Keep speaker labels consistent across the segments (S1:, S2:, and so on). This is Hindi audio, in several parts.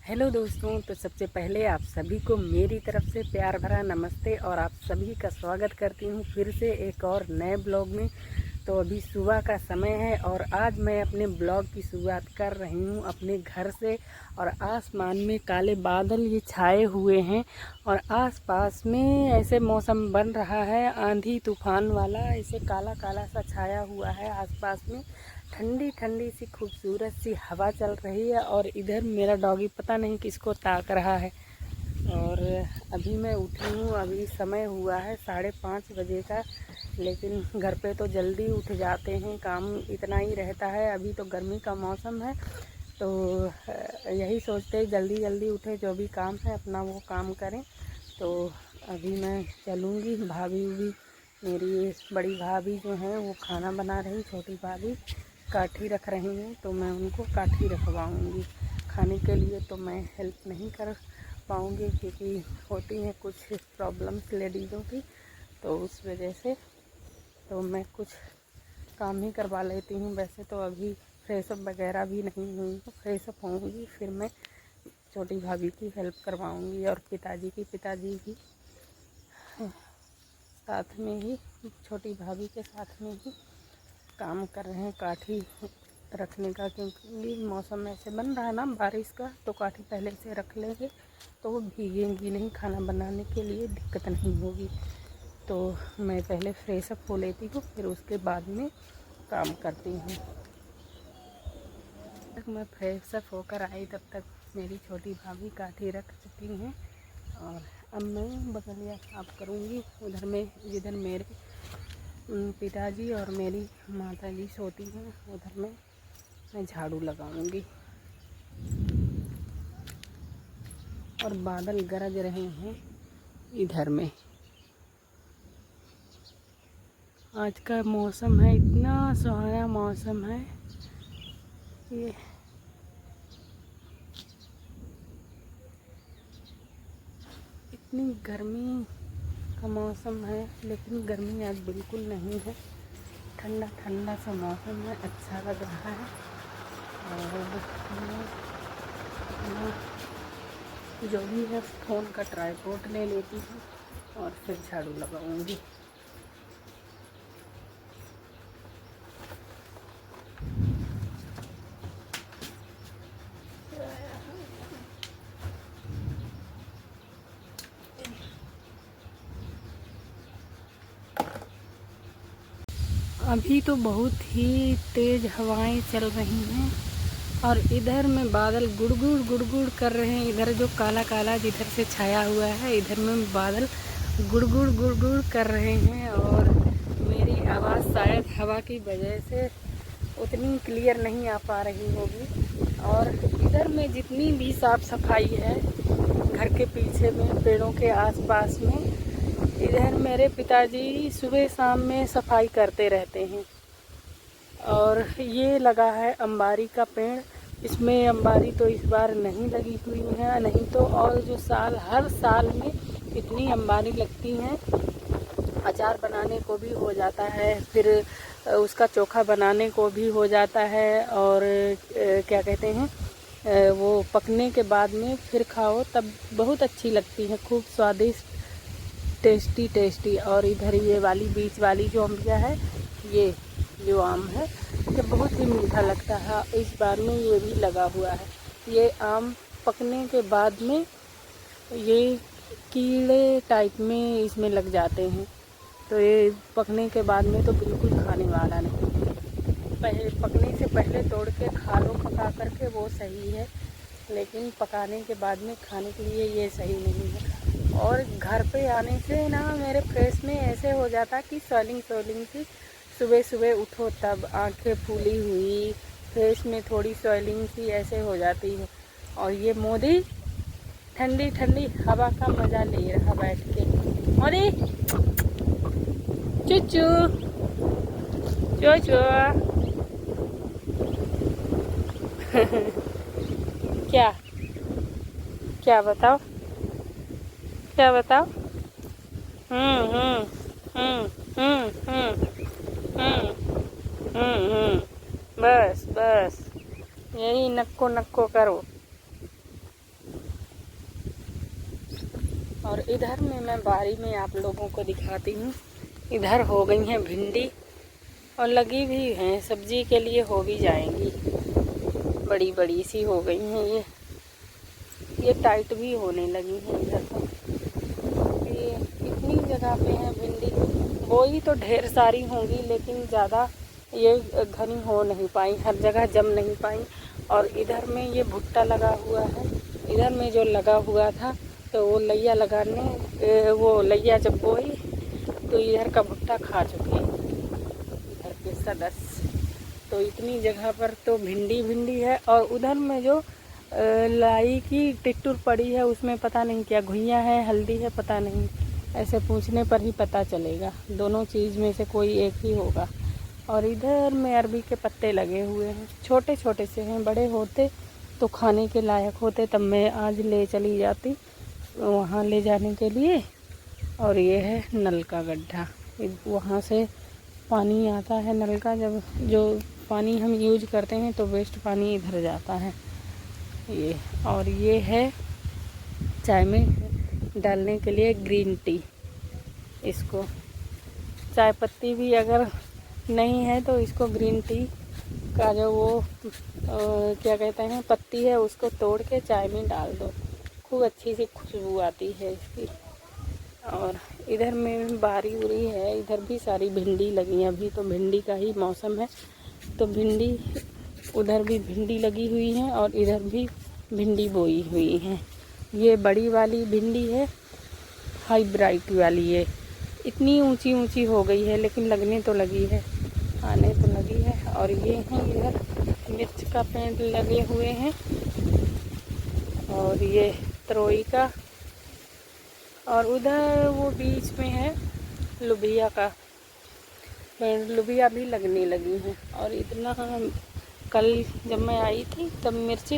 S1: हेलो दोस्तों, तो सबसे पहले आप सभी को मेरी तरफ से प्यार भरा नमस्ते और आप सभी का स्वागत करती हूँ फिर से एक और नए ब्लॉग में। तो अभी सुबह का समय है और आज मैं अपने ब्लॉग की शुरुआत कर रही हूँ अपने घर से। और आसमान में काले बादल ये छाए हुए हैं और आसपास में ऐसे मौसम बन रहा है, आंधी तूफान वाला, ऐसे काला काला सा छाया हुआ है आसपास में। ठंडी ठंडी सी खूबसूरत सी हवा चल रही है और इधर मेरा डॉगी पता नहीं किसको ताक रहा है। और अभी मैं उठी हूँ, अभी समय हुआ है 5:30 बजे का, लेकिन घर पे तो जल्दी उठ जाते हैं, काम इतना ही रहता है। अभी तो गर्मी का मौसम है तो यही सोचते हैं जल्दी जल्दी उठे, जो भी काम है अपना वो काम करें। तो अभी मैं चलूँगी, भाभी भी मेरी बड़ी भाभी जो हैं वो खाना बना रही, छोटी भाभी काठी रख रही हैं तो मैं उनको काठी रखवाऊँगी खाने के लिए। तो मैं हेल्प नहीं कर पाऊँगी क्योंकि होती हैं कुछ प्रॉब्लम्स लेडीज़ों की, तो उस वजह से तो मैं कुछ काम ही करवा लेती हूँ। वैसे तो अभी फ्रेशअप वगैरह भी नहीं हुई, तो फ्रेशअप होंगी फिर मैं छोटी भाभी की हेल्प करवाऊँगी। और पिताजी भी साथ में ही, छोटी भाभी के साथ में ही काम कर रहे हैं काठी रखने का, क्योंकि मौसम ऐसे बन रहा है ना बारिश का, तो काठी पहले से रख लेंगे तो वो भीगेंगी नहीं, खाना बनाने के लिए दिक्कत नहीं होगी। तो मैं पहले फ्रेशअप हो लेती हूँ फिर उसके बाद में काम करती हूँ। तक मैं फ्रेशअप होकर आई तब तक मेरी छोटी भाभी काठी रख चुकी हैं और अब मैं बगलिया साफ करूँगी। उधर में जिधर मेरे पिताजी और मेरी माताजी सोती हैं उधर में मैं झाड़ू लगाऊंगी। और बादल गरज रहे हैं इधर में। आज का मौसम है, इतना सुहाना मौसम है ये। इतनी गर्मी का मौसम है लेकिन गर्मी आज बिल्कुल नहीं है, ठंडा ठंडा सा मौसम है, अच्छा लग रहा है। और जो भी है फ़ोन का ट्राइपॉड ले लेती हूँ और फिर झाड़ू लगाऊंगी। अभी तो बहुत ही तेज़ हवाएं चल रही हैं और इधर में बादल गुड़गुड़ कर रहे हैं। इधर जो काला काला जिधर से छाया हुआ है, इधर में बादल गुड़गुड़ कर रहे हैं। और मेरी आवाज़ शायद हवा की वजह से उतनी क्लियर नहीं आ पा रही होगी। और इधर में जितनी भी साफ़ सफाई है घर के पीछे में, पेड़ों के आसपास में, इधर मेरे पिताजी सुबह शाम में सफाई करते रहते हैं। और ये लगा है अंबारी का पेड़, इसमें अंबारी तो इस बार नहीं लगी हुई है, नहीं तो और जो साल हर साल में इतनी अंबारी लगती हैं। अचार बनाने को भी हो जाता है, फिर उसका चोखा बनाने को भी हो जाता है। और क्या कहते हैं, वो पकने के बाद में फिर खाओ तब बहुत अच्छी लगती है, खूब स्वादिष्ट टेस्टी। और इधर ये वाली बीच वाली जो अम्बिया है, ये जो आम है ये बहुत ही मीठा लगता है। इस बार में ये भी लगा हुआ है। ये आम पकने के बाद में ये कीड़े टाइप में इसमें लग जाते हैं, तो ये पकने के बाद में तो बिल्कुल खाने वाला नहीं। पहले पकने से पहले तोड़ के खा लो पका करके, वो सही है, लेकिन पकाने के बाद में खाने के लिए ये सही नहीं है। और घर पे आने से ना मेरे फेस में ऐसे हो जाता कि स्वेलिंग सी, सुबह सुबह उठो तब आंखें फूली हुई, फेस में थोड़ी स्वेलिंग सी ऐसे हो जाती है। और ये मोदी ठंडी ठंडी हवा का मज़ा ले रहा बैठ के। मोदी चुचू चो क्या क्या बताओ, क्या बताओ? हम्म हम्म हम्म हम्म हम्म हम्म बस बस यही नक्को नक्को करो। और इधर में मैं बारी में आप लोगों को दिखाती हूँ। इधर हो गई हैं भिंडी और लगी भी हैं, सब्जी के लिए हो भी जाएंगी। बड़ी बड़ी सी हो गई हैं ये टाइट भी होने लगी हैं। इधर तो ये इतनी जगह पे है भिंडी, बोई तो ढेर सारी होंगी लेकिन ज़्यादा ये घनी हो नहीं पाई, हर जगह जम नहीं पाई। और इधर में ये भुट्टा लगा हुआ है। इधर में जो लगा हुआ था तो वो लैया लगाने, वो लैया जब बोई तो इधर का भुट्टा खा चुके इधर के सदस्य। तो इतनी जगह पर तो भिंडी है। और उधर में जो लाई की टिट्टूर पड़ी है उसमें पता नहीं क्या घुइयाँ है, हल्दी है, पता नहीं। ऐसे पूछने पर ही पता चलेगा, दोनों चीज़ में से कोई एक ही होगा। और इधर में अरबी के पत्ते लगे हुए हैं, छोटे छोटे से हैं, बड़े होते तो खाने के लायक होते, तब मैं आज ले चली जाती वहाँ ले जाने के लिए। और ये है नल का गड्ढा, वहाँ से पानी आता है नल का, जब जो पानी हम यूज करते हैं तो वेस्ट पानी इधर जाता है ये। और ये है चाय में डालने के लिए ग्रीन टी, इसको चाय पत्ती भी अगर नहीं है तो इसको ग्रीन टी का जो वो क्या कहते हैं पत्ती है उसको तोड़ के चाय में डाल दो, खूब अच्छी सी खुशबू आती है इसकी। और इधर में बारी उरी है, इधर भी सारी भिंडी लगी है। अभी तो भिंडी का ही मौसम है तो भिंडी, उधर भी भिंडी लगी हुई है और इधर भी भिंडी बोई हुई है। ये बड़ी वाली भिंडी है, हाइब्रिड वाली है, इतनी ऊंची ऊंची हो गई है लेकिन लगने तो लगी है, आने तो लगी है। और ये हैं इधर मिर्च का पेड़ लगे हुए हैं और ये तरोई का। और उधर वो बीच में है लुबिया का पेड़, लुबिया भी लगने लगी हैं। और इतना कल जब मैं आई थी तब मिर्च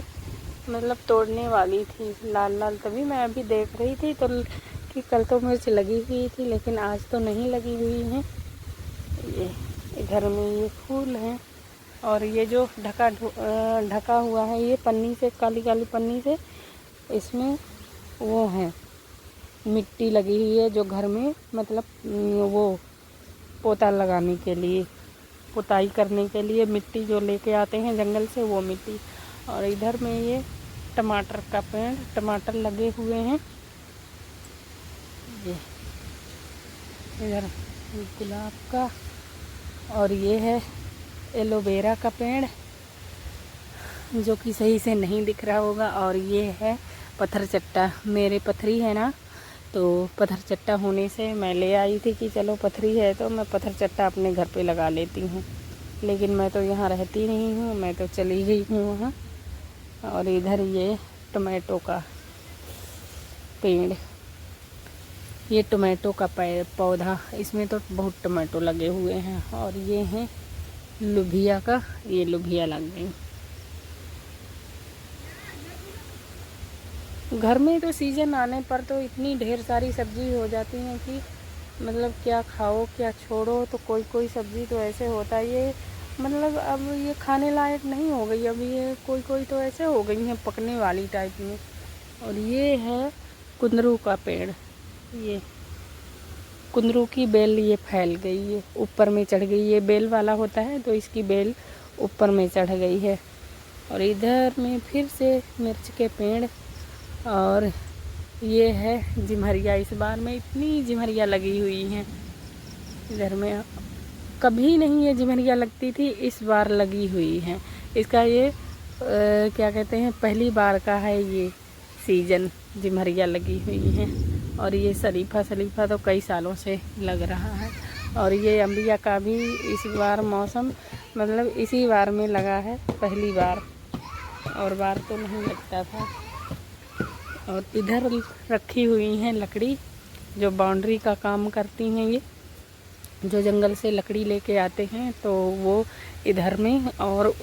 S1: मतलब तोड़ने वाली थी लाल लाल, तभी मैं अभी देख रही थी तो कि कल तो मिर्च लगी हुई थी लेकिन आज तो नहीं लगी हुई हैं। ये इधर में ये फूल हैं और ये जो ढका हुआ है ये पन्नी से, काली काली पन्नी से, इसमें वो है मिट्टी लगी हुई है जो घर में मतलब वो पोता लगाने के लिए, पुताई करने के लिए मिट्टी जो लेके आते हैं जंगल से, वो मिट्टी। और इधर में ये टमाटर का पेड़, टमाटर लगे हुए हैं। ये इधर गुलाब का, और ये है एलोवेरा का पेड़ जो कि सही से नहीं दिख रहा होगा। और ये है पत्थर चट्टा, मेरे पथरी है ना, तो पत्थर चट्टा होने से मैं ले आई थी कि चलो पथरी है तो मैं पत्थर चट्टा अपने घर पे लगा लेती हूँ, लेकिन मैं तो यहाँ रहती नहीं हूँ, मैं तो चली गई हूँ वहाँ। और इधर ये टमाटो का पेड़, ये टमाटो का पौधा, इसमें तो बहुत टमाटो लगे हुए हैं। और ये हैं लुबिया का, ये लुबिया लग गई। घर में तो सीज़न आने पर तो इतनी ढेर सारी सब्ज़ी हो जाती है कि मतलब क्या खाओ क्या छोड़ो। तो कोई कोई सब्ज़ी तो ऐसे होता है ये मतलब अब ये खाने लायक नहीं हो गई, अब ये कोई कोई तो ऐसे हो गई हैं पकने वाली टाइप में। और ये है कुंदरू का पेड़, ये कुंदरू की बेल ये फैल गई है, ऊपर में चढ़ गई, ये बेल वाला होता है तो इसकी बेल ऊपर में चढ़ गई है। और इधर में फिर से मिर्च के पेड़, और ये है जिमहरिया, इस बार में इतनी जिमहरिया लगी हुई हैं। इधर में कभी नहीं ये जिमहरिया लगती थी, इस बार लगी हुई हैं। इसका ये क्या कहते हैं पहली बार का है ये सीजन, जिमहरिया लगी हुई हैं। और ये शरीफा तो कई सालों से लग रहा है। और ये अम्बिया का भी इस बार मौसम मतलब इसी बार में लगा है, पहली बार, और बार तो नहीं लगता था। और इधर रखी हुई हैं लकड़ी जो बाउंड्री का काम करती हैं, ये जो जंगल से लकड़ी लेके आते हैं तो वो इधर में, और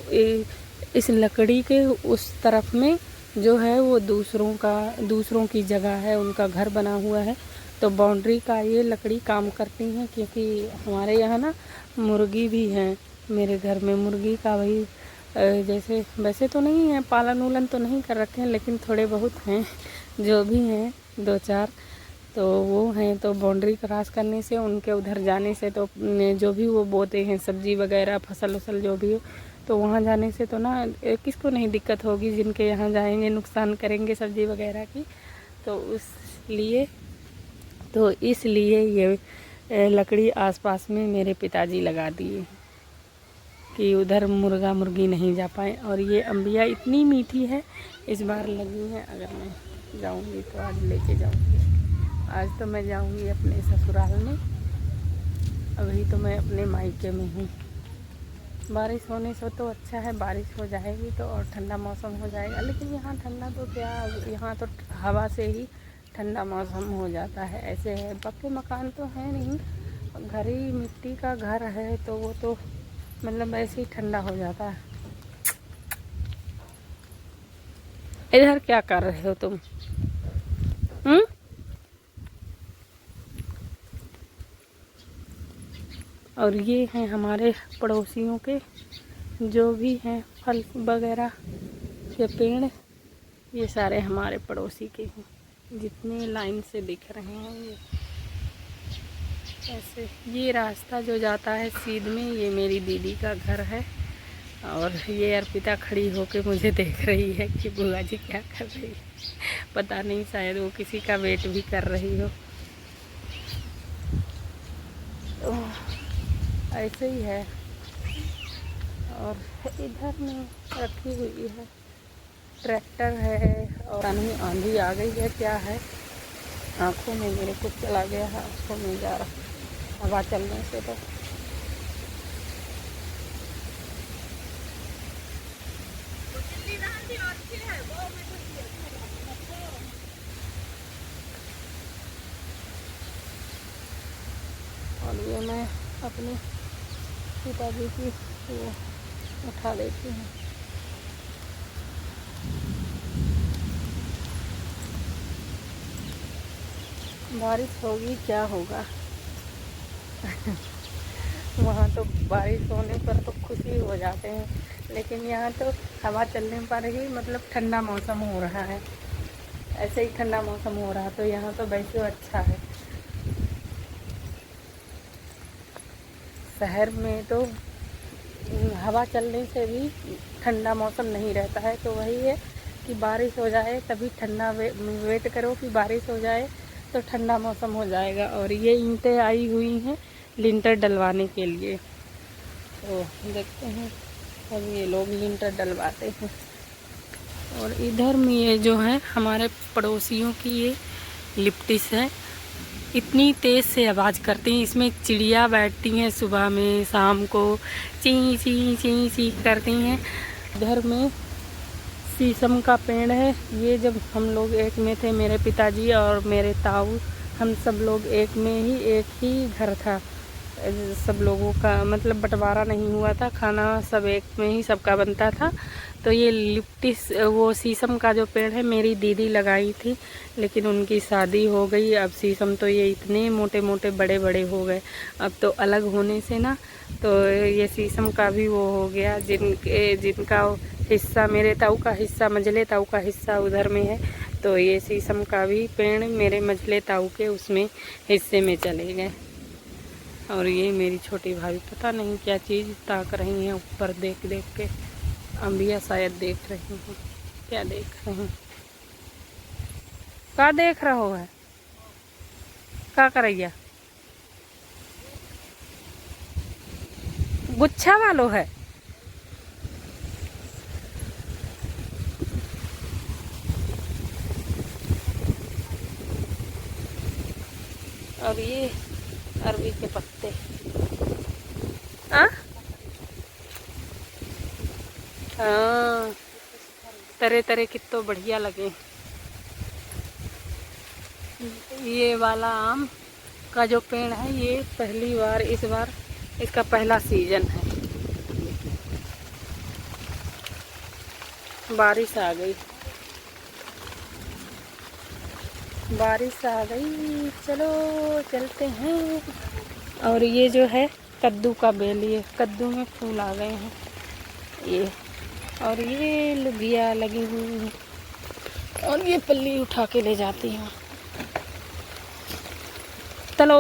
S1: इस लकड़ी के उस तरफ में जो है वो दूसरों की जगह है, उनका घर बना हुआ है। तो बाउंड्री का ये लकड़ी काम करती हैं, क्योंकि हमारे यहाँ ना मुर्गी भी हैं, मेरे घर में मुर्गी का भाई जैसे वैसे तो नहीं है, पालन उलन तो नहीं कर रखे हैं, लेकिन थोड़े बहुत हैं जो भी हैं 2-4, तो वो हैं, तो बाउंड्री क्रॉस करने से उनके उधर जाने से तो जो भी वो बोते हैं सब्जी वगैरह फसल वसल जो भी हो, तो वहाँ जाने से तो ना किसको नहीं दिक्कत होगी, जिनके यहाँ जाएंगे नुकसान करेंगे सब्जी वगैरह की। तो इसलिए ये लकड़ी आसपास में मेरे पिताजी लगा दिए कि उधर मुर्गा मुर्गी नहीं जा पाए। और ये अम्बिया इतनी मीठी है, इस बार लगी है। अगर मैं जाऊंगी तो आज लेके जाऊंगी। आज तो मैं जाऊंगी अपने ससुराल में, अभी तो मैं अपने मायके में हूँ। बारिश होने से तो अच्छा है, बारिश हो जाएगी तो और ठंडा मौसम हो जाएगा। लेकिन यहाँ ठंडा तो क्या, यहाँ तो हवा से ही ठंडा मौसम हो जाता है। ऐसे है, पक्के मकान तो है नहीं, घर ही मिट्टी का घर है, तो वो तो मतलब ऐसे ही ठंडा हो जाता है। इधर क्या कर रहे हो तुम? और ये हैं हमारे पड़ोसियों के जो भी हैं फल वगैरह के पेड़, ये सारे हमारे पड़ोसी के हैं, जितने लाइन से दिख रहे हैं ये। ऐसे ये रास्ता जो जाता है सीध में, ये मेरी दीदी का घर है। और ये अर्पिता खड़ी होके मुझे देख रही है कि बुआ जी क्या कर रही है। पता नहीं, शायद वो किसी का वेट भी कर रही हो। तो ऐसे ही है। और इधर में रखी हुई है ट्रैक्टर है, और नहीं आंधी आ गई है क्या है, आँखों में मेरे कुछ चला गया है, आँखों में जा रहा हवा चलने से। तो और ये मैं अपने पिताजी की वो उठा देती हूँ। बारिश होगी क्या होगा। वहाँ तो बारिश होने पर तो खुशी हो जाते हैं, लेकिन यहाँ तो हवा चलने पर ही मतलब ठंडा मौसम हो रहा है। ऐसे ही ठंडा मौसम हो रहा है, तो यहाँ तो वैसे अच्छा है। शहर में तो हवा चलने से भी ठंडा मौसम नहीं रहता है। तो वही है कि बारिश हो जाए तभी ठंडा, वेट करो कि बारिश हो जाए तो ठंडा मौसम हो जाएगा। और ये ईंटें आई हुई हैं लिंटर डलवाने के लिए, तो देखते हैं अब ये लोग लिंटर डलवाते हैं। और इधर में ये जो है हमारे पड़ोसियों की ये लिप्टिस है, इतनी तेज़ से आवाज़ करती हैं। इसमें चिड़िया बैठती हैं सुबह में, शाम को ची ची ची ची करती हैं। इधर में शीशम का पेड़ है। ये जब हम लोग एक में थे, मेरे पिताजी और मेरे ताऊ, हम सब लोग एक ही घर था। सब लोगों का मतलब बंटवारा नहीं हुआ था, खाना सब एक में ही सबका बनता था। तो ये लिप्टिस वो शीशम का जो पेड़ है मेरी दीदी लगाई थी, लेकिन उनकी शादी हो गई। अब शीशम तो ये इतने मोटे मोटे बड़े बड़े हो गए। अब तो अलग होने से ना, तो ये शीशम का भी वो हो गया। जिनका हिस्सा, मेरे ताऊ का हिस्सा, मझले ताऊ का हिस्सा उधर में है, तो ये शीशम का भी पेड़ मेरे मझले ताऊ के उसमें हिस्से में चले गए। और ये मेरी छोटी भाभी पता नहीं क्या चीज़ ताक रही हैं ऊपर देख देख के। अम्बिया शायद देख रही हैं, क्या देख रहे हैं, क्या देख रहा हो है, क्या करैया गुच्छा वालो है। और ये अरबी के पत्ते, हाँ तरह तरह की तो बढ़िया लगे। ये वाला आम का जो पेड़ है, ये पहली बार, इस बार इसका पहला सीजन है। बारिश आ गई, बारिश आ गई, चलो चलते हैं। और ये जो है कद्दू का बेल, ये कद्दू में फूल आ गए हैं ये। और ये लुबिया लगी हुई है, और ये पल्ली उठा के ले जाती हूँ। चलो